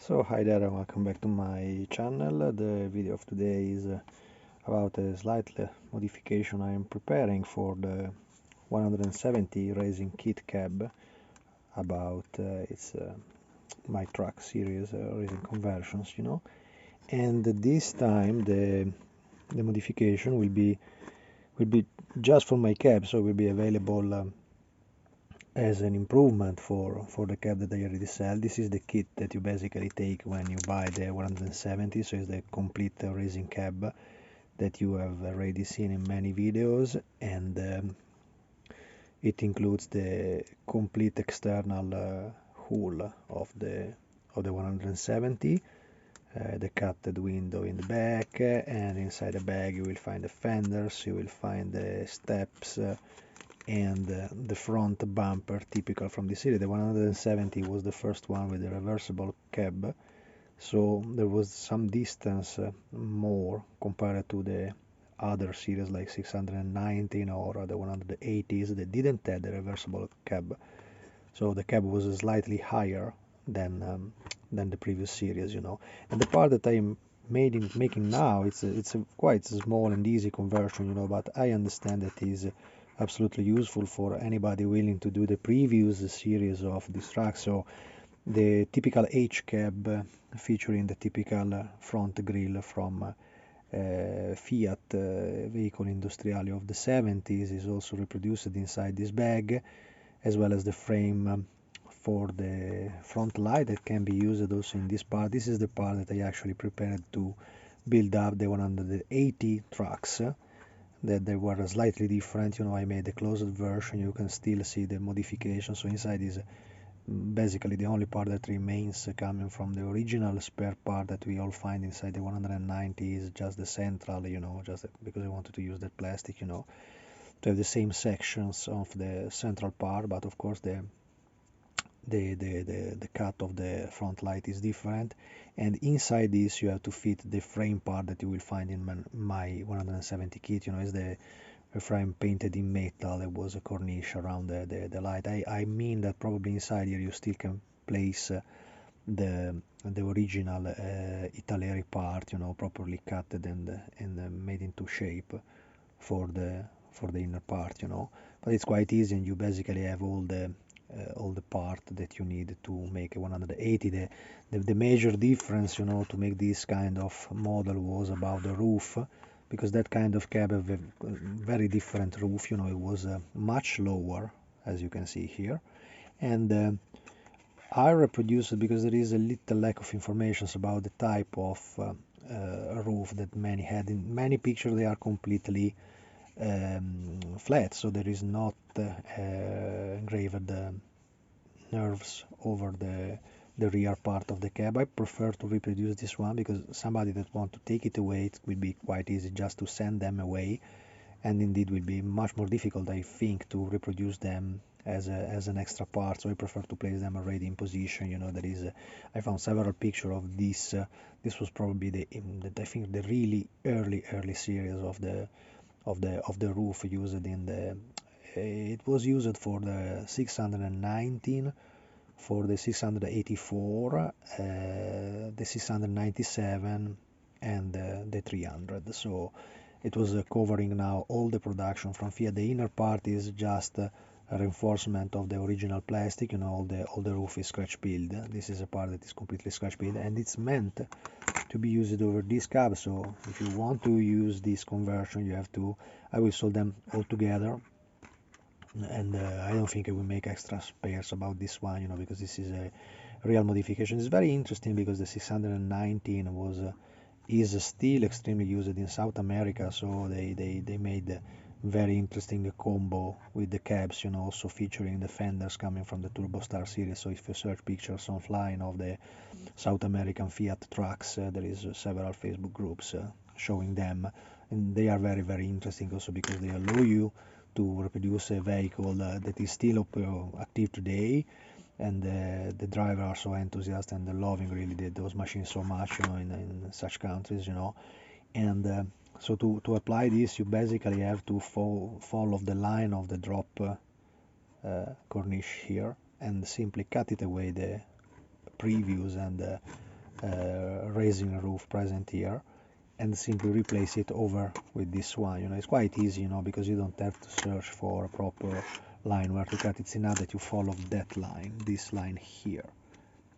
So hi there and welcome back to my channel. The video of today is about a slight modification I am preparing for the 170 racing kit cab about its my truck series racing conversions, And this time the modification will be just for my cab, so it will be available as an improvement for the cab that I already sell. This is the kit that you basically take when you buy the 170, so it's the complete racing cab that you have already seen in many videos, and it includes the complete external hull of the 170, the cutted window in the back, and inside the bag you will find the fenders, you will find the steps, and the front bumper typical from this series. The 170 was the first one with the reversible cab, so there was some distance more compared to the other series like 619 or the 180s that didn't have the reversible cab, so the cab was slightly higher than the previous series, And the part that I'm making now, it's a quite small and easy conversion, but I understand that is absolutely useful for anybody willing to do the previous series of this truck. So the typical H cab featuring the typical front grille from Fiat vehicle industriale of the 70s is also reproduced inside this bag, as well as the frame for the front light that can be used also in this part. This is the part that I actually prepared to build up the 180 trucks, that they were slightly different. I made the closed version. You can still see the modification. So inside is basically the only part that remains coming from the original spare part that we all find inside the 190 is just the central, just because I wanted to use that plastic, to have the same sections of the central part, but of course the cut of the front light is different, and inside this you have to fit the frame part that you will find in my 170 kit. Is the frame painted in metal. There was a cornice around the light. I mean that probably inside here you still can place the original Italeri part, properly cutted and made into shape for the inner part, But it's quite easy, and you basically have all the part that you need to make a 180. The major difference, to make this kind of model was about the roof, because that kind of cab have a very different roof. It was much lower, as you can see here, and I reproduced it because there is a little lack of information about the type of roof that many had. In many pictures they are completely flat, so there is not engraved nerves over the rear part of the cab. I prefer to reproduce this one because somebody that want to take it away, it will be quite easy just to send them away, and indeed will be much more difficult, I think, to reproduce them as an extra part. So I prefer to place them already in position. There is I found several pictures of this. This was probably I think the really early series of the roof used in the. It was used for the 619, for the 684, the 697, and the 300. So it was covering now all the production from Fiat. The inner part is just a reinforcement of the original plastic. All the roof is scratch build. This is a part that is completely scratch build, and it's meant to be used over this cab. So if you want to use this conversion, you have to. I will solve them all together, and I don't think I will make extra spares about this one, because this is a real modification. It's very interesting because the 619 was is still extremely used in South America, so they made a very interesting combo with the cabs, also featuring the fenders coming from the Turbo Star series. So if you search pictures online of the South American Fiat trucks, there is several Facebook groups showing them, and they are very interesting also because they allow you to reproduce a vehicle that is still active today, and the driver are so enthusiastic and loving really those machines so much, in such countries, and so to apply this, you basically have to follow the line of the drop cornice here, and simply cut it away the previews, and raising roof present here, and simply replace it over with this one. It's quite easy, because you don't have to search for a proper line where to cut. It's enough that you follow that line, this line here.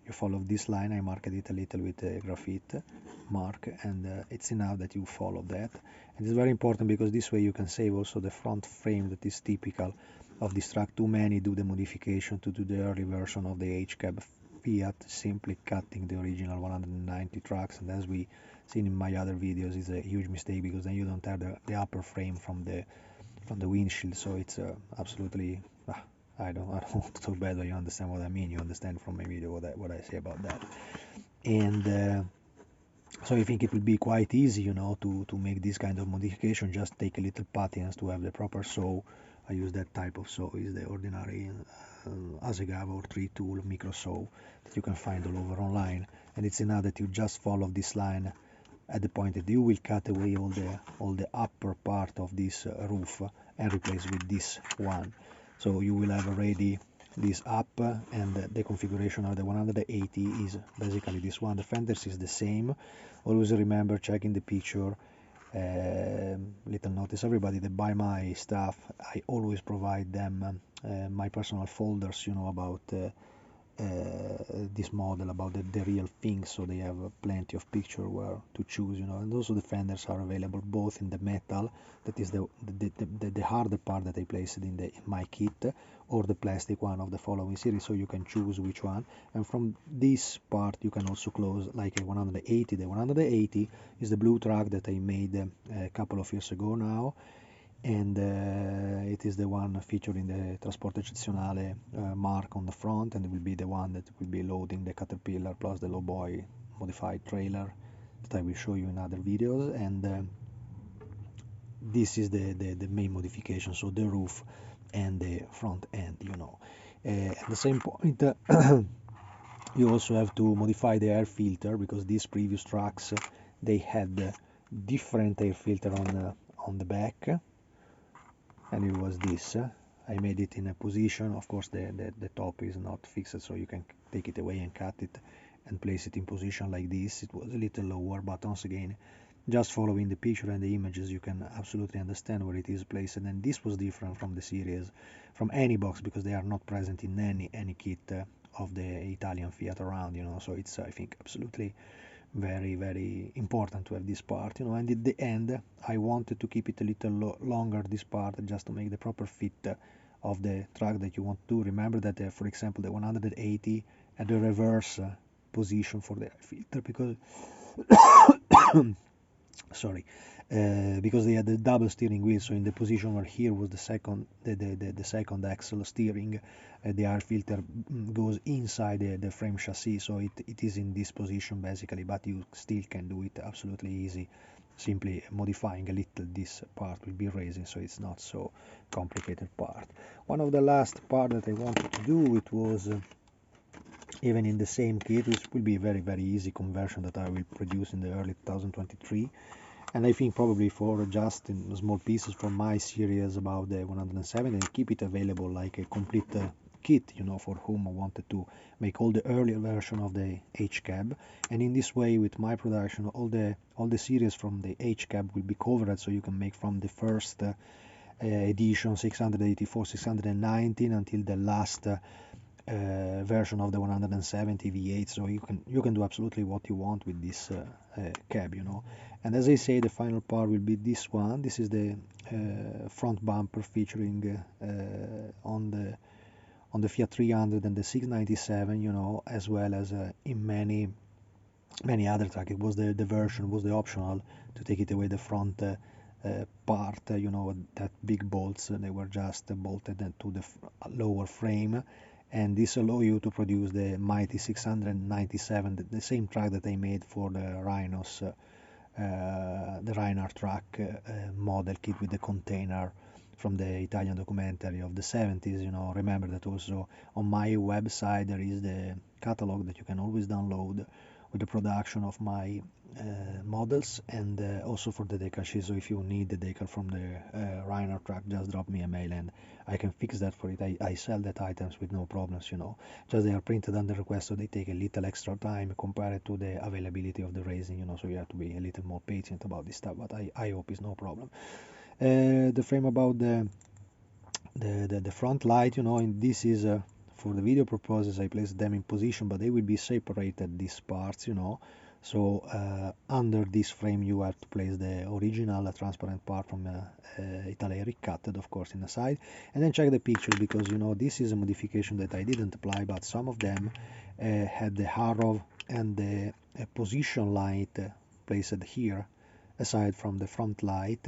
You follow this line, I marked it a little with a graphite mark, and it's enough that you follow that. And it's very important because this way you can save also the front frame that is typical of this truck. Too many do the modification to do the early version of the H-cab Fiat, simply cutting the original 190 trucks, and as we seen in my other videos, is a huge mistake because then you don't have the upper frame from the windshield. So it's absolutely I don't want to talk bad, but you understand what I mean. You understand from my video what I say about that. And so I think it will be quite easy, to make this kind of modification. Just take a little patience to have the proper saw. I use that type of saw, is the ordinary Asegava or 3-tool micro saw that you can find all over online. And it's enough that you just follow this line at the point that you will cut away all the upper part of this roof and replace with this one. So you will have already this up, and the configuration of the 180 is basically this one. The fenders is the same. Always remember checking the picture. Little notice, everybody that buy my stuff, I always provide them my personal folders, about this model, about the real things, so they have plenty of picture where to choose, and also the fenders are available both in the metal, that is the harder part that I placed in my kit, or the plastic one of the following series, so you can choose which one. And from this part you can also close like a 180. The 180 is the blue truck that I made a couple of years ago now, and it is the one featuring the Trasporto Eccezionale mark on the front, and it will be the one that will be loading the Caterpillar plus the Lowboy modified trailer that I will show you in other videos. And this is the main modification, so the roof and the front end. At the same point, you also have to modify the air filter, because these previous trucks, they had different air filter on the back, and it was this. I made it in a position, of course the top is not fixed, so you can take it away and cut it and place it in position like this. It was a little lower, but once again, just following the picture and the images, you can absolutely understand where it is placed. And this was different from the series, from any box, because they are not present in any kit of the Italian Fiat around, so it's, I think, absolutely very, very important to have this part, and at the end I wanted to keep it a little longer, this part, just to make the proper fit of the truck that you want to do. Remember that, for example, the 180 had the reverse position for the air filter, because sorry, because they had the double steering wheel. So in the position where here was the second axle steering, the air filter goes inside the frame chassis, so it is in this position basically, but you still can do it absolutely easy, simply modifying a little. This part will be raising, so it's not so complicated part. One of the last part that I wanted to do, it was even in the same kit, which will be a very, very easy conversion that I will produce in the early 2023. And I think probably for just in small pieces for my series about the 107, and keep it available like a complete kit, for whom I wanted to make all the earlier version of the H-cab. And in this way, with my production, all the series from the H-cab will be covered, so you can make from the first edition 684, 619 until the last version of the 170 V8. So you can do absolutely what you want with this cab, And as I say, the final part will be this one. This is the front bumper featuring on the Fiat 300 and the 697, as well as in many other trucks. It was the version, was the optional to take it away the front part, that big bolts, they were just bolted to the lower frame, and this allow you to produce the mighty 697, the same truck that I made for the Rhinos, the Reinhardt truck model kit with the container from the Italian documentary of the 70s. Remember that also on my website there is the catalog that you can always download with the production of my models, and also for the decal sheet. So if you need the decal from the Ryanair truck, just drop me a mail and I can fix that for it. I sell that items with no problems, you know. Just they are printed under request, so they take a little extra time compared to the availability of the resin, you know. So you have to be a little more patient about this stuff, but I hope it's no problem. The frame about the front light, you know, and this is for the video purposes I placed them in position, but they will be separated, these parts, you know. So under this frame you have to place the original transparent part from Italeri, cutted of course in the side, and then check the picture, because you know this is a modification that I didn't apply, but some of them had the arrow and the position light placed here aside from the front light,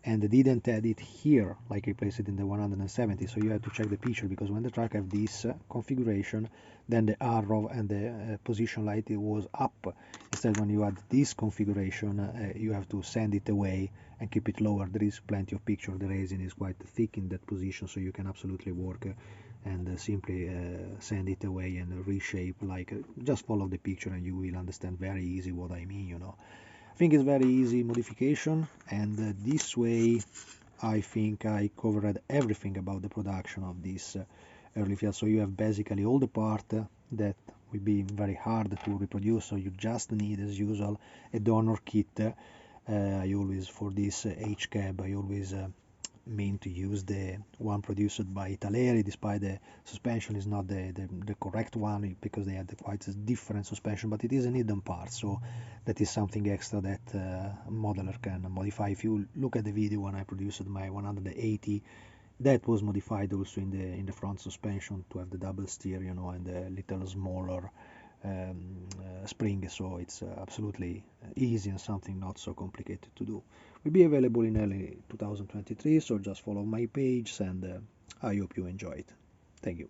and they didn't add it here like I placed it in the 170. So you have to check the picture, because when the truck have this configuration, then the arrow and the position light, it was up. Instead, when you add this configuration, you have to send it away and keep it lower. There is plenty of picture. The resin is quite thick in that position, so you can absolutely work and simply send it away and reshape, like just follow the picture and you will understand very easy what I mean, you know. I think it's very easy modification, and this way I think I covered everything about the production of this early Fiat. So you have basically all the part that will be very hard to reproduce, so you just need, as usual, a donor kit. I always, for this H-cab, I always mean to use the one produced by Italeri, despite the suspension is not the correct one, because they had quite a different suspension, but it is an hidden part, so that is something extra that a modeler can modify. If you look at the video when I produced my 180, that was modified also in the front suspension to have the double steer, you know, and a little smaller spring, so it's absolutely easy and something not so complicated to do. Will be available in early 2023, so just follow my page, and I hope you enjoy it. Thank you.